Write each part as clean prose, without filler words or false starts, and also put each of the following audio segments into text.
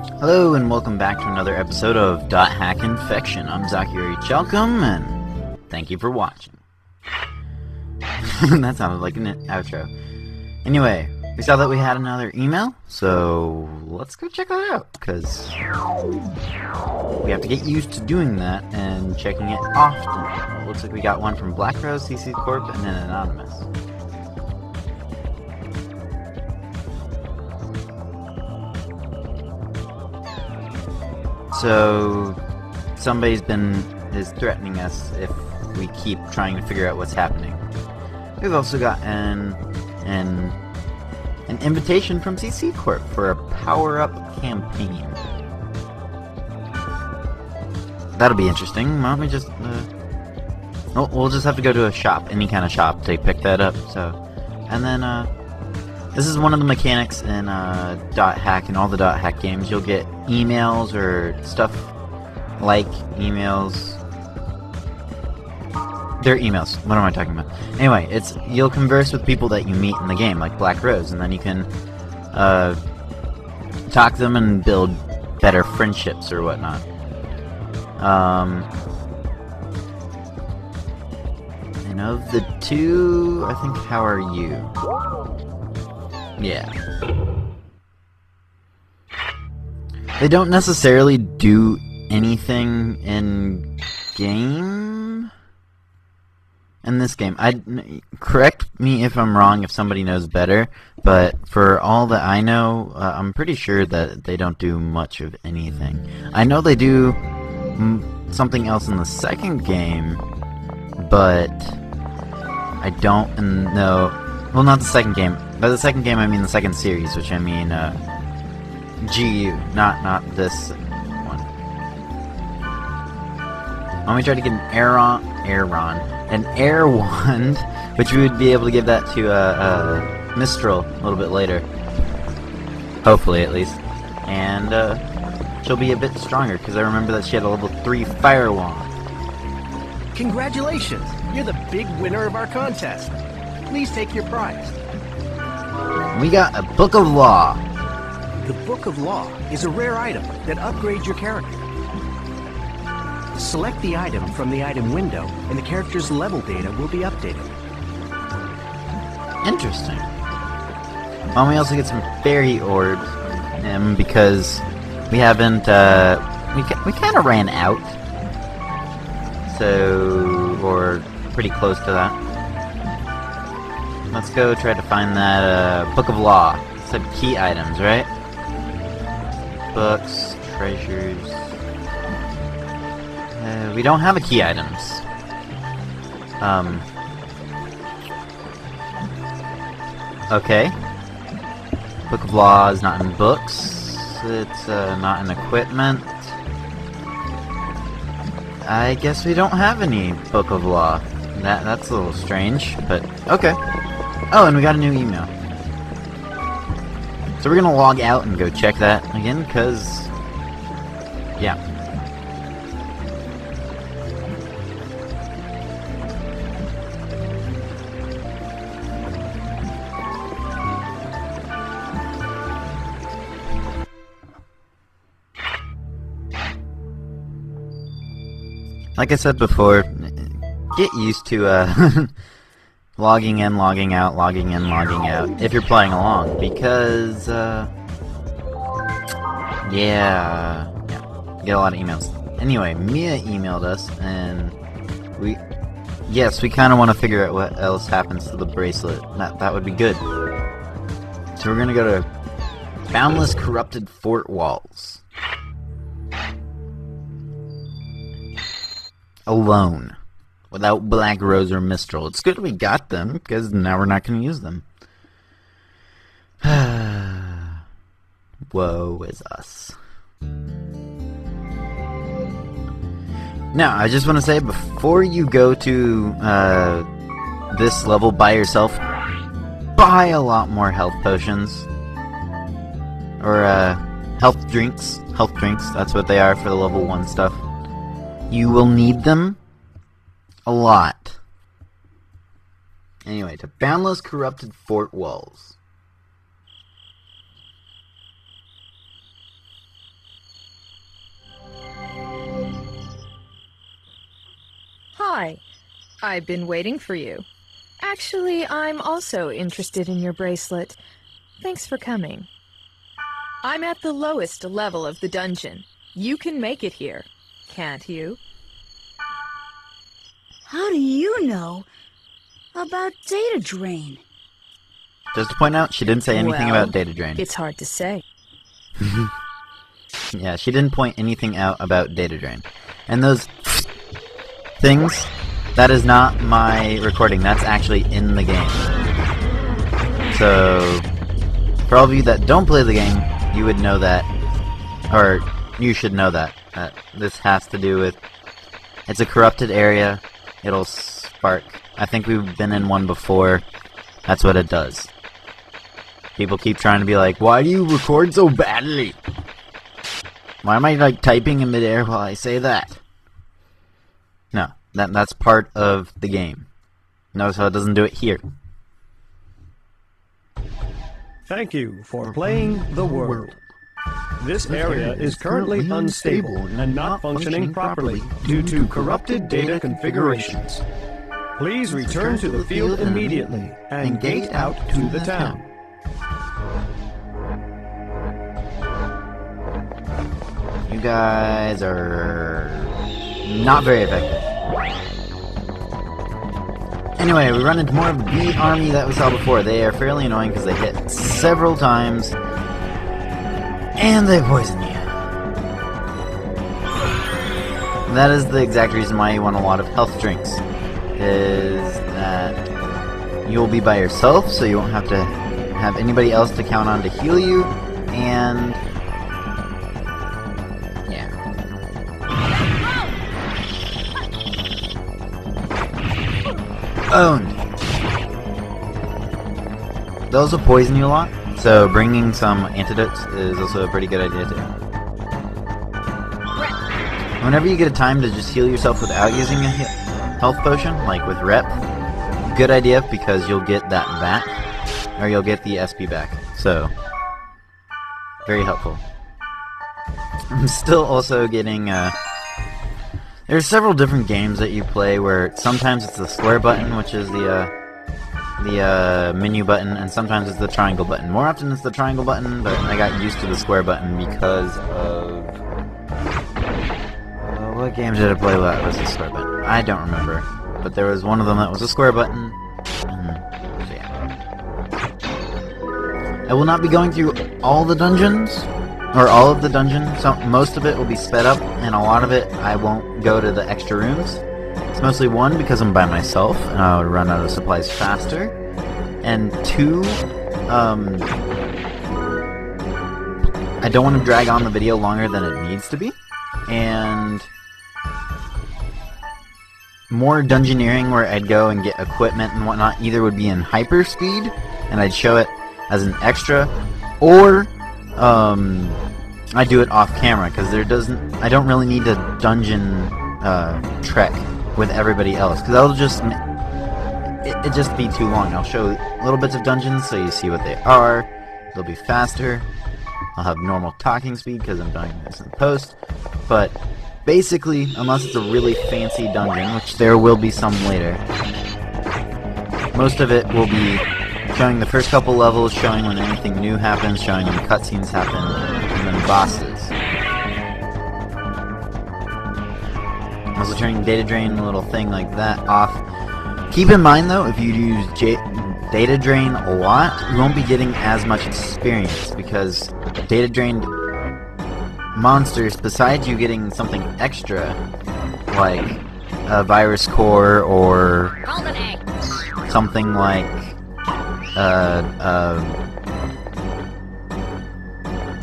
Hello and welcome back to another episode of .Hack Infection. I'm Zachary Chelcom and thank you for watching. That sounded like an outro. Anyway, we saw that we had another email, so let's go check that out, because we have to get used to doing that and checking it often. It looks like we got one from Black Rose, CC Corp, and then Anonymous. So, somebody's is threatening us if we keep trying to figure out what's happening. We've also got an invitation from CC Corp for a power-up campaign. That'll be interesting. Why don't we just, we'll just have to go to a shop, any kind of shop, to pick that up, so. And then, this is one of the mechanics in .hack and all the .hack games. You'll get emails or stuff like emails. They're emails. What am I talking about? Anyway, you'll converse with people that you meet in the game, like Black Rose, and then you can talk to them and build better friendships or whatnot. And of the two, I think, how are you? Yeah. They don't necessarily do anything in game. In this game, correct me if I'm wrong, if somebody knows better, but for all that I know, I'm pretty sure that they don't do much of anything. I know they do something else in the second game, but I don't know. Well, not the second game. By the second game, I mean the second series, which I mean GU, not this one. Let me try to get an air wand, which we would be able to give that to Mistral a little bit later. Hopefully, at least. And she'll be a bit stronger, because I remember that she had a level 3 fire wand. Congratulations! You're the big winner of our contest. Please take your prize. We got a Book of Law. The Book of Law is a rare item that upgrades your character. Select the item from the item window, and the character's level data will be updated. Interesting. Well, we also get some fairy orbs, because we haven't, we kind of ran out. So, or pretty close to that. Let's go try to find that, Book of Law. It said key items, right? Books, treasures. We don't have a key items. Okay. Book of Law is not in books. It's, not in equipment. I guess we don't have any Book of Law. That's a little strange, but okay. Oh, and we got a new email. So we're gonna log out and go check that again, because yeah. Like I said before, get used to logging in, logging out, logging in, logging out, if you're playing along, because, yeah, get a lot of emails. Anyway, Mia emailed us, and we kind of want to figure out what else happens to the bracelet. That would be good. So we're gonna go to Boundless Corrupted Fort Walls. Alone. Without Black Rose or Mistral. It's good we got them, because now we're not going to use them. Woe is us. Now, I just want to say, before you go to this level by yourself, buy a lot more health potions. Or health drinks. Health drinks, that's what they are for the level 1 stuff. You will need them a lot. Anyway, to Boundless Corrupted Fort Walls. Hi. I've been waiting for you. Actually, I'm also interested in your bracelet. Thanks for coming. I'm at the lowest level of the dungeon. You can make it here, can't you? How do you know about data drain? Just to point out, she didn't say anything Well, about data drain. It's hard to say. Yeah, she didn't point anything out about data drain. And those things, that is not my recording. That's actually in the game. So, for all of you that don't play the game, you would know that, or you should know that this has to do with, it's a corrupted area. It'll spark. I think we've been in one before. That's what it does. People keep trying to be like, why do you record so badly? Why am I like typing in midair while I say that? No, that's part of the game. Notice how it doesn't do it here. Thank you for playing the world. This area is currently unstable and not functioning properly due to corrupted data configurations. Please return to the field immediately and gate out to the town. You guys are not very effective. Anyway, we run into more of the bee army that we saw before. They are fairly annoying because they hit several times and they poison you. And that is the exact reason why you want a lot of health drinks. Is that you'll be by yourself, so you won't have to have anybody else to count on to heal you, and yeah. Owned. Those will poison you a lot, so bringing some antidotes is also a pretty good idea too. Whenever you get a time to just heal yourself without using a health potion, like with rep, good idea because you'll get that back, or you'll get the SP back, so very helpful. I'm still also getting, there's several different games that you play where sometimes it's the square button, which is the menu button, and sometimes it's the triangle button. More often it's the triangle button, but I got used to the square button because of... what games did I play that was the square button? I don't remember. But there was one of them that was a square button. So yeah. I will not be going through all the dungeons, or all of the dungeons. Most of it will be sped up, and a lot of it I won't go to the extra rooms. It's mostly one, because I'm by myself, and I'll run out of supplies faster. And two, I don't want to drag on the video longer than it needs to be. And more dungeoneering where I'd go and get equipment and whatnot either would be in hyper speed, and I'd show it as an extra, or I do it off camera, because I don't really need to dungeon trek with everybody else, because that'll just it just be too long. I'll show little bits of dungeons so you see what they are. They'll be faster. I'll have normal talking speed because I'm doing this in post, but basically, unless it's a really fancy dungeon, which there will be some later, most of it will be showing the first couple levels, showing when anything new happens, showing when cutscenes happen, and then bosses. Also turning data drain, a little thing like that, off. Keep in mind though, if you use data drain a lot, you won't be getting as much experience, because data drained monsters, besides you getting something extra, like a virus core or something like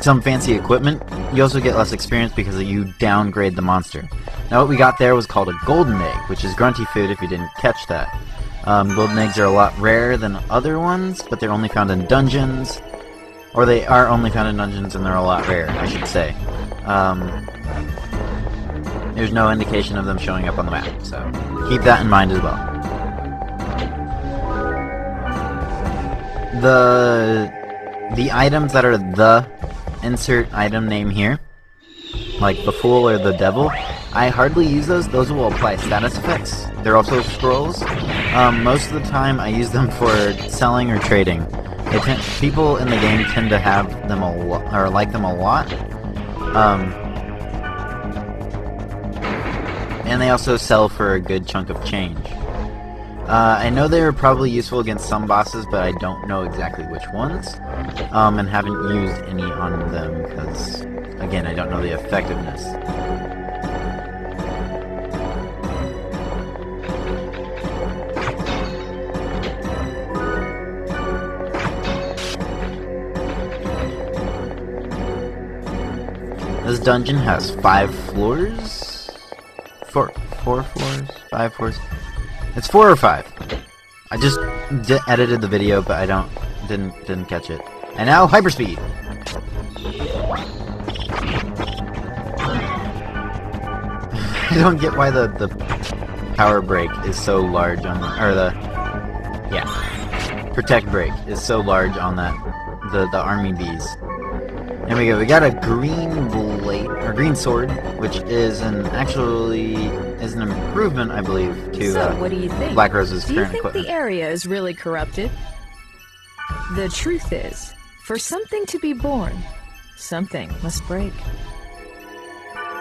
some fancy equipment, you also get less experience because you downgrade the monster. Now what we got there was called a golden egg, which is grunty food if you didn't catch that. Golden eggs are a lot rarer than other ones, but they're only found in dungeons. Or they are only found in dungeons, and they're a lot rarer, I should say. There's no indication of them showing up on the map, so keep that in mind as well. The items that are the insert item name here, like the fool or the devil, I hardly use those. Those will apply status effects. They're also scrolls. Most of the time I use them for selling or trading. People in the game tend to have them or like them a lot. And they also sell for a good chunk of change. I know they are probably useful against some bosses, but I don't know exactly which ones. And haven't used any on them because, again, I don't know the effectiveness. This dungeon has 5 floors? 4 floors? 5 floors? It's 4 or 5. I just edited the video, but I didn't catch it. And now hyperspeed. I don't get why the power break is so large on protect break is so large on that the army bees. There we go. We got a green blade or green sword, which is an improvement, I believe, to So, what do you think? Black Rose's Do you current think equipment. the area is really corrupted? The truth is, for something to be born, something must break.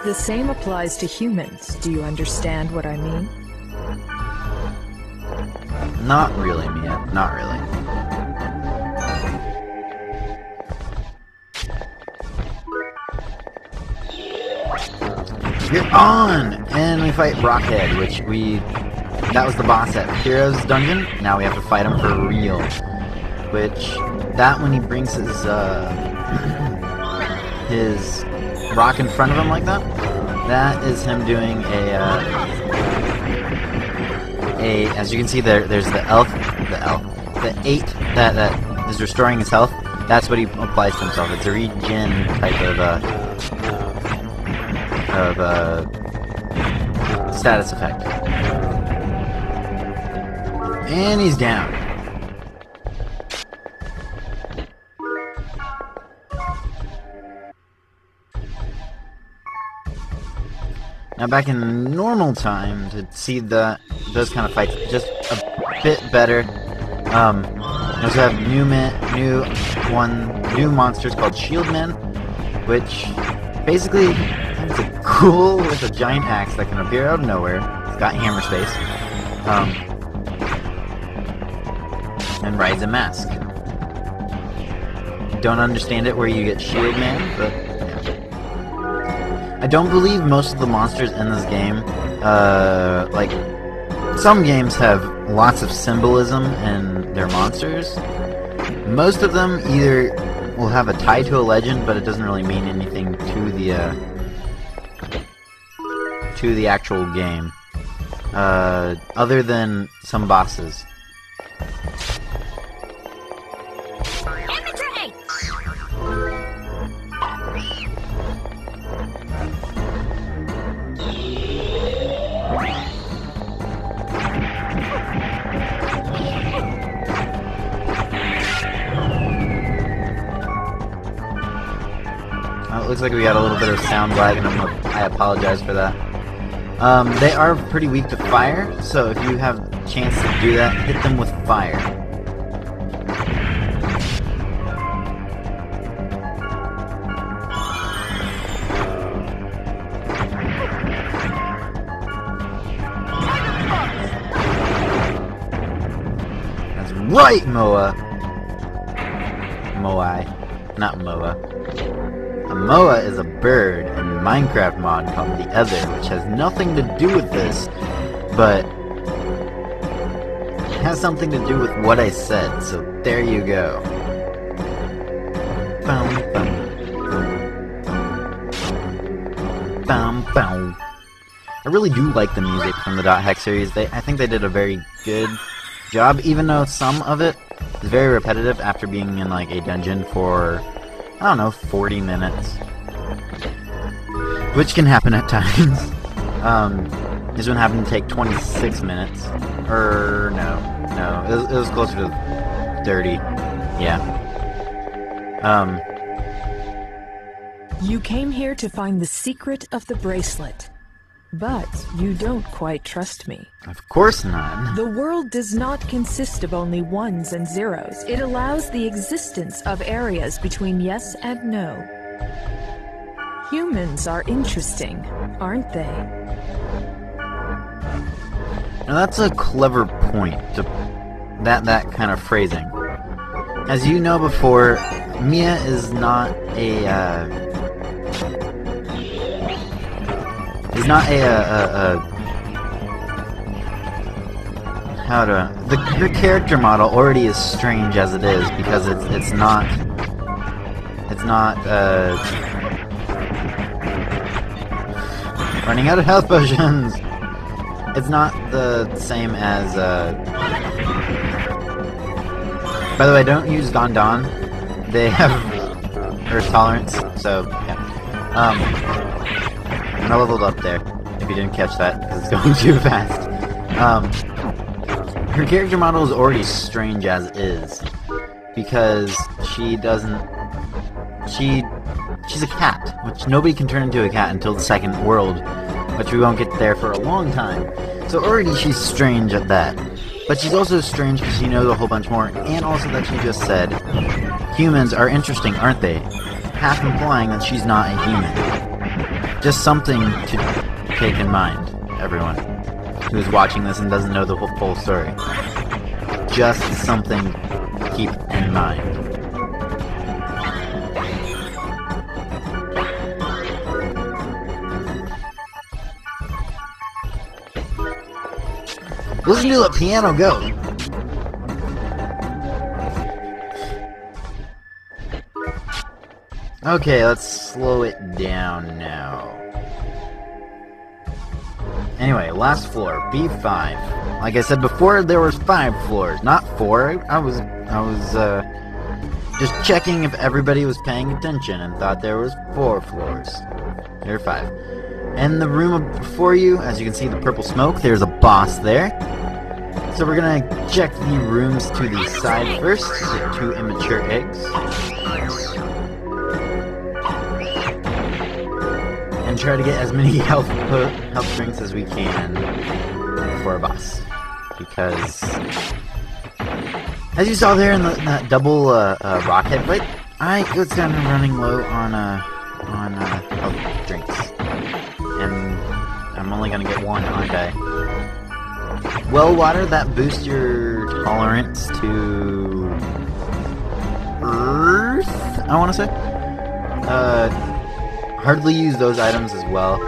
The same applies to humans. Do you understand what I mean? Not really, Mia. Not really. You're on! And we fight Rockhead, which that was the boss at Hero's Dungeon. Now we have to fight him for real. When he brings his rock in front of him like that, that is him doing as you can see there's the 8 that is restoring his health. That's what he applies to himself. It's a regen type of status effect. And he's down. Now back in normal time, to see those kind of fights just a bit better. We also have new monsters called Shield Men, which basically it's a ghoul with a giant axe that can appear out of nowhere. It's got hammer space. And rides a mask. Don't understand it where you get Shield Man, but I don't believe most of the monsters in this game, like, some games have lots of symbolism in their monsters. Most of them either will have a tie to a legend, but it doesn't really mean anything to the actual game, other than some bosses. It looks like we got a little bit of sound lag, and I apologize for that. They are pretty weak to fire, so if you have a chance to do that, hit them with fire. That's right, Moa! Moai. Not Moa. A moa is a bird in Minecraft mod called The Other, which has nothing to do with this, but it has something to do with what I said, so there you go. Bum, bum, bum, bum. I really do like the music from the .hex series. I think they did a very good job, even though some of it is very repetitive after being in like a dungeon for, I don't know, 40 minutes. Which can happen at times. This one happened to take 26 minutes. Or, no. It was closer to 30. Yeah. You came here to find the secret of the bracelet. But you don't quite trust me. Of course not. The world does not consist of only ones and zeros. It allows the existence of areas between yes and no. Humans are interesting, aren't they? Now that's a clever point, that kind of phrasing. As you know before, Mia is not her character model already is strange as it is, because it's not running out of health potions. It's not the same as by the way, don't use Don Don. They have Earth tolerance, so yeah. And I leveled up there, if you didn't catch that, because it's going too fast. Her character model is already strange as is, because she's a cat, which nobody can turn into a cat until the second world, which we won't get there for a long time. So already she's strange at that. But she's also strange because she knows a whole bunch more, and also that she just said, humans are interesting, aren't they? Half implying that she's not a human. Just something to take in mind, everyone who's watching this and doesn't know the full story. Just something to keep in mind. Listen to the piano go! Okay, let's slow it down now. Anyway, last floor, B5. Like I said before, there was 5 floors, not 4. I was just checking if everybody was paying attention and thought there was 4 floors. There are 5. And the room before you, as you can see the purple smoke, there's a boss there. So we're gonna check the rooms to the side first, the 2 immature eggs. And try to get as many health drinks as we can for a boss. Because, as you saw there in that double rocket fight, I was kind of running low on health drinks. And I'm only gonna get 1, aren't I? Well water, that boosts your tolerance to Earth, I want to say. Hardly use those items as well.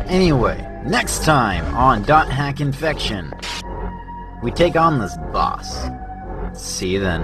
Anyway, next time on Dot Hack Infection, we take on this boss. See you then.